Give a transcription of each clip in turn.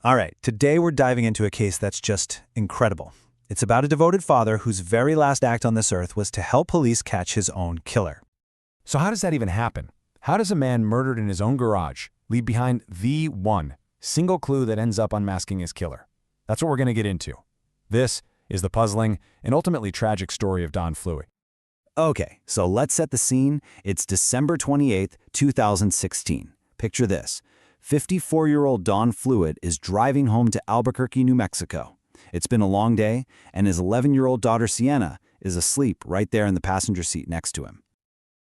All right, today we're diving into a case that's just incredible. It's about a devoted father whose very last act on this earth was to help police catch his own killer. So how does that even happen? How does a man murdered in his own garage leave behind the one single clue that ends up unmasking his killer? That's what we're going to get into. This is the puzzling and ultimately tragic story of Don Fluey. Okay, so let's set the scene. It's December 28th, 2016. Picture this. 54-year-old Don Fluid is driving home to Albuquerque, New Mexico. It's been a long day, and his 11-year-old daughter Sienna is asleep right there in the passenger seat next to him.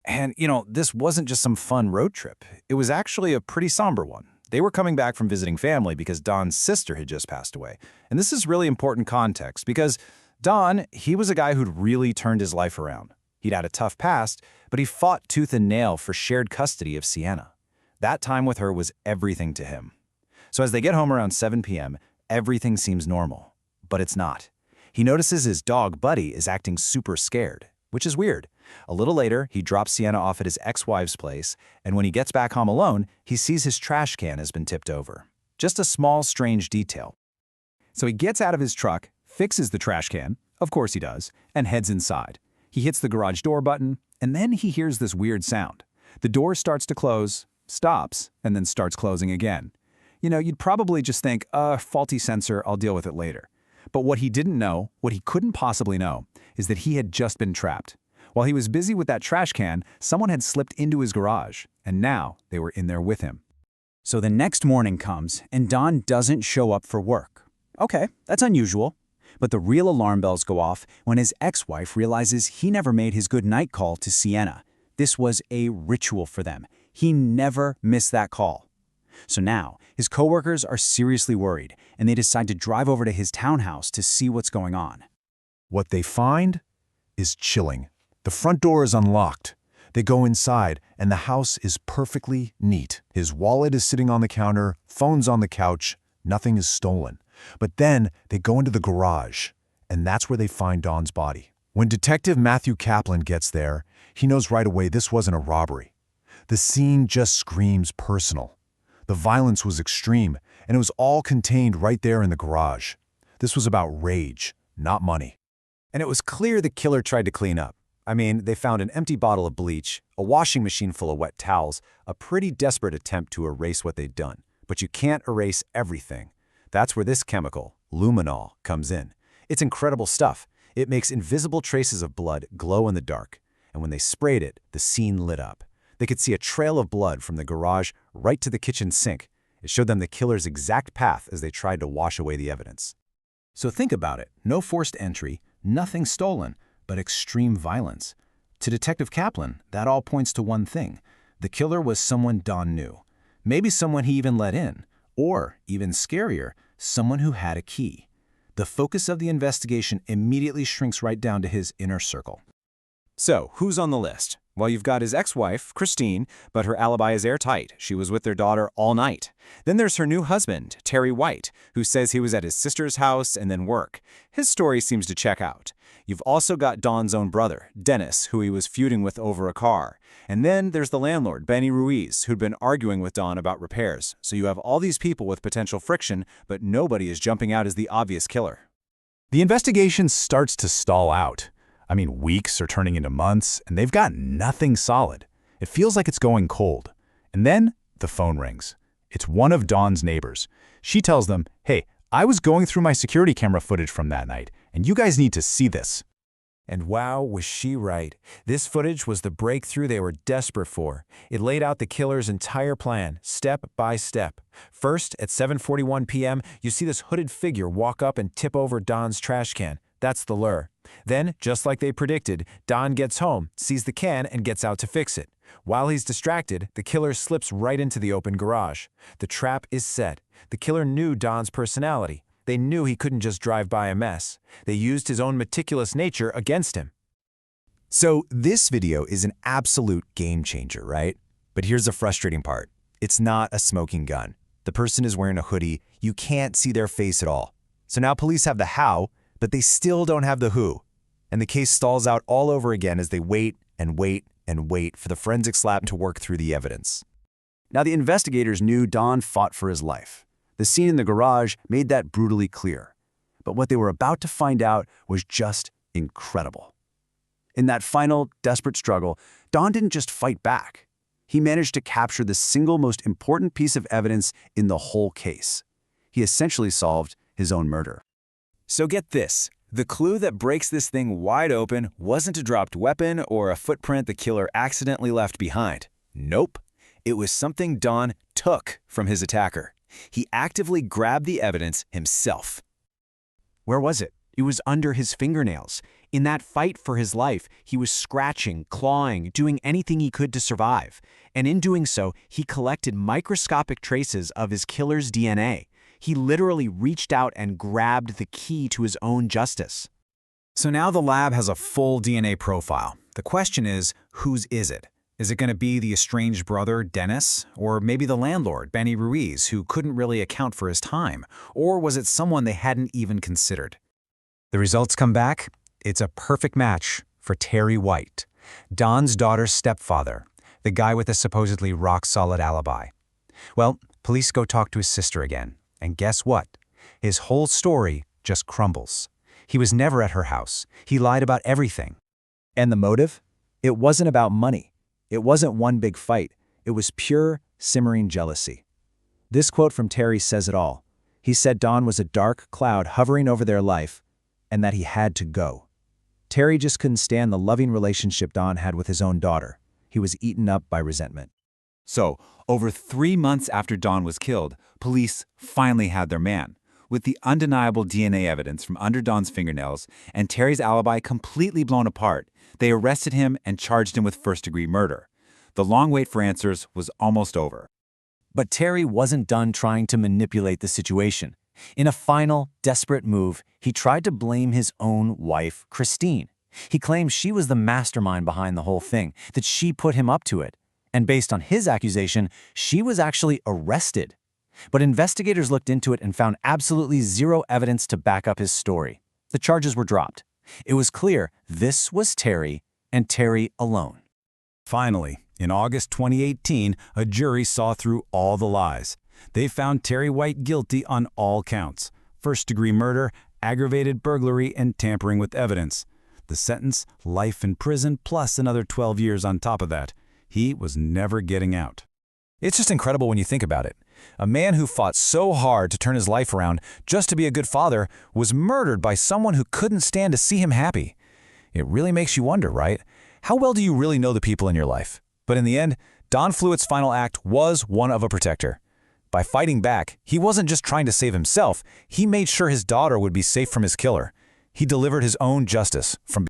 And, this wasn't just some fun road trip. It was actually a pretty somber one. They were coming back from visiting family because Don's sister had just passed away. And this is really important context because Don, he was a guy who'd really turned his life around. He'd had a tough past, but he fought tooth and nail for shared custody of Sienna. That time with her was everything to him. So as they get home around 7 p.m., everything seems normal. But it's not. He notices his dog, Buddy, is acting super scared, which is weird. A little later, he drops Sienna off at his ex-wife's place, and when he gets back home alone, he sees his trash can has been tipped over. Just a small, strange detail. So he gets out of his truck, fixes the trash can, of course he does, and heads inside. He hits the garage door button, and then he hears this weird sound. The door starts to close, stops, and then starts closing again. You'd probably just think, faulty sensor, I'll deal with it later. But what he didn't know, what he couldn't possibly know, is that he had just been trapped. While he was busy with that trash can, someone had slipped into his garage, and now they were in there with him. So the next morning comes, and Don doesn't show up for work. Okay, that's unusual. But the real alarm bells go off when his ex-wife realizes he never made his goodnight call to Sienna. This was a ritual for them. He never missed that call. So now, his coworkers are seriously worried, and they decide to drive over to his townhouse to see what's going on. What they find is chilling. The front door is unlocked. They go inside, and the house is perfectly neat. His wallet is sitting on the counter, phone's on the couch, nothing is stolen. But then they go into the garage, and that's where they find Don's body. When Detective Matthew Kaplan gets there, he knows right away this wasn't a robbery. The scene just screams personal. The violence was extreme, and it was all contained right there in the garage. This was about rage, not money. And it was clear the killer tried to clean up. They found an empty bottle of bleach, a washing machine full of wet towels, a pretty desperate attempt to erase what they'd done. But you can't erase everything. That's where this chemical, luminol, comes in. It's incredible stuff. It makes invisible traces of blood glow in the dark. And when they sprayed it, the scene lit up. They could see a trail of blood from the garage right to the kitchen sink. It showed them the killer's exact path as they tried to wash away the evidence. So think about it. No forced entry, nothing stolen, but extreme violence. To Detective Kaplan, that all points to one thing. The killer was someone Don knew. Maybe someone he even let in. Or, even scarier, someone who had a key. The focus of the investigation immediately shrinks right down to his inner circle. So, who's on the list? Well, you've got his ex-wife, Christine, but her alibi is airtight. She was with their daughter all night. Then there's her new husband, Terry White, who says he was at his sister's house and then work. His story seems to check out. You've also got Don's own brother, Dennis, who he was feuding with over a car. And then there's the landlord, Benny Ruiz, who'd been arguing with Don about repairs. So you have all these people with potential friction, but nobody is jumping out as the obvious killer. The investigation starts to stall out. Weeks are turning into months, and they've got nothing solid. It feels like it's going cold. And then the phone rings. It's one of Don's neighbors. She tells them, hey, I was going through my security camera footage from that night, and you guys need to see this. And wow, was she right. This footage was the breakthrough they were desperate for. It laid out the killer's entire plan, step by step. First, at 7:41 p.m., you see this hooded figure walk up and tip over Don's trash can. That's the lure. Then, just like they predicted, Don gets home, sees the can, and gets out to fix it. While he's distracted, the killer slips right into the open garage. The trap is set. The killer knew Don's personality. They knew he couldn't just drive by a mess. They used his own meticulous nature against him. So this video is an absolute game changer, right? But here's the frustrating part. It's not a smoking gun. The person is wearing a hoodie. You can't see their face at all. So now police have the how, but they still don't have the who. And the case stalls out all over again as they wait and wait and wait for the forensics lab to work through the evidence. Now the investigators knew Don fought for his life. The scene in the garage made that brutally clear. But what they were about to find out was just incredible. In that final, desperate struggle, Don didn't just fight back. He managed to capture the single most important piece of evidence in the whole case. He essentially solved his own murder. So get this. The clue that breaks this thing wide open wasn't a dropped weapon or a footprint the killer accidentally left behind. Nope. It was something Don took from his attacker. He actively grabbed the evidence himself. Where was it? It was under his fingernails. In that fight for his life, he was scratching, clawing, doing anything he could to survive. And in doing so, he collected microscopic traces of his killer's DNA. He literally reached out and grabbed the key to his own justice. So now the lab has a full DNA profile. The question is, whose is it? Is it going to be the estranged brother, Dennis? Or maybe the landlord, Benny Ruiz, who couldn't really account for his time? Or was it someone they hadn't even considered? The results come back. It's a perfect match for Terry White, Don's daughter's stepfather, the guy with a supposedly rock-solid alibi. Well, police go talk to his sister again. And guess what? His whole story just crumbles. He was never at her house. He lied about everything. And the motive? It wasn't about money. It wasn't one big fight. It was pure, simmering jealousy. This quote from Terry says it all. He said Don was a dark cloud hovering over their life, and that he had to go. Terry just couldn't stand the loving relationship Don had with his own daughter. He was eaten up by resentment. So, over 3 months after Don was killed, police finally had their man. With the undeniable DNA evidence from under Don's fingernails and Terry's alibi completely blown apart, they arrested him and charged him with first-degree murder. The long wait for answers was almost over. But Terry wasn't done trying to manipulate the situation. In a final, desperate move, he tried to blame his own wife, Christine. He claimed she was the mastermind behind the whole thing, that she put him up to it. And based on his accusation, she was actually arrested. But investigators looked into it and found absolutely zero evidence to back up his story. The charges were dropped. It was clear this was Terry, and Terry alone. Finally, in August 2018, a jury saw through all the lies. They found Terry White guilty on all counts: first-degree murder, aggravated burglary, and tampering with evidence. The sentence, life in prison plus another 12 years on top of that. He was never getting out. It's just incredible when you think about it. A man who fought so hard to turn his life around just to be a good father was murdered by someone who couldn't stand to see him happy. It really makes you wonder, right? How well do you really know the people in your life? But in the end, Don Fluitt's final act was one of a protector. By fighting back, he wasn't just trying to save himself, he made sure his daughter would be safe from his killer. He delivered his own justice from